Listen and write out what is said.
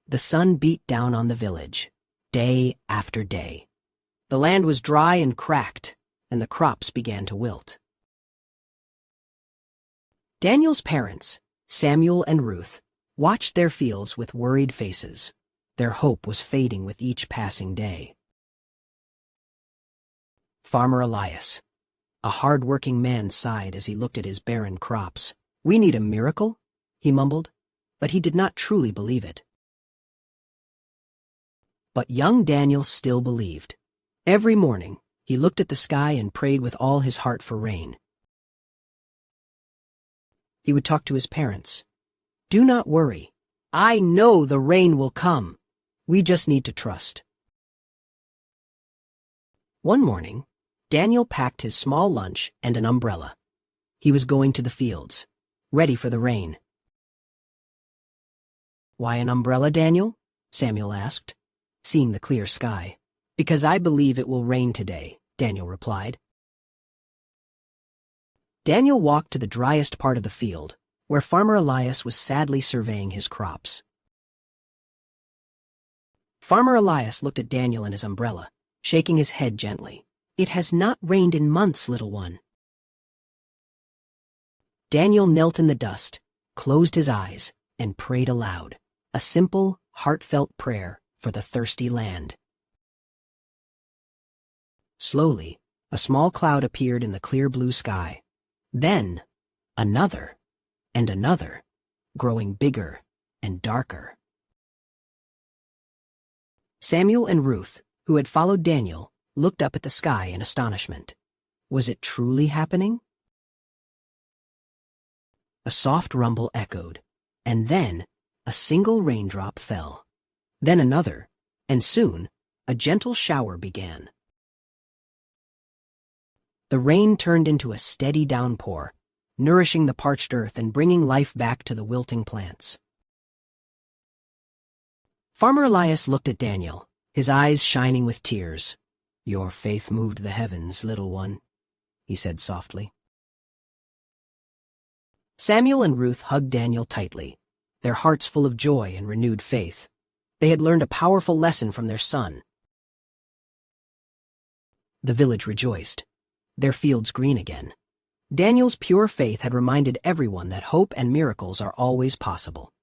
The sun beat down on the village, day after day. The land was dry and cracked, and the crops began to wilt. Daniel's parents, Samuel and Ruth, watched their fields with worried faces. Their hope was fading with each passing day. Farmer Elias, a hard-working man, sighed as he looked at his barren crops. "We need a miracle," he mumbled, but he did not truly believe it. But young Daniel still believed. Every morning, he looked at the sky and prayed with all his heart for rain. He would talk to his parents. "Do not worry. I know the rain will come. We just need to trust." One morning, Daniel packed his small lunch and an umbrella. He was going to the fields, ready for the rain. "Why an umbrella, Daniel?" Samuel asked, seeing the clear sky. "Because I believe it will rain today," Daniel replied. Daniel walked to the driest part of the field, where Farmer Elias was sadly surveying his crops. Farmer Elias looked at Daniel and his umbrella, shaking his head gently. "It has not rained in months, little one." Daniel knelt in the dust, closed his eyes, and prayed aloud, a simple, heartfelt prayer for the thirsty land. Slowly, a small cloud appeared in the clear blue sky. Then, another, and another, growing bigger and darker. Samuel and Ruth, who had followed Daniel, looked up at the sky in astonishment. Was it truly happening? A soft rumble echoed, and then a single raindrop fell. Then another, and soon a gentle shower began. The rain turned into a steady downpour, nourishing the parched earth and bringing life back to the wilting plants. Farmer Elias looked at Daniel, his eyes shining with tears. "Your faith moved the heavens, little one," he said softly. Samuel and Ruth hugged Daniel tightly, their hearts full of joy and renewed faith. They had learned a powerful lesson from their son. The village rejoiced, their fields green again. Daniel's pure faith had reminded everyone that hope and miracles are always possible.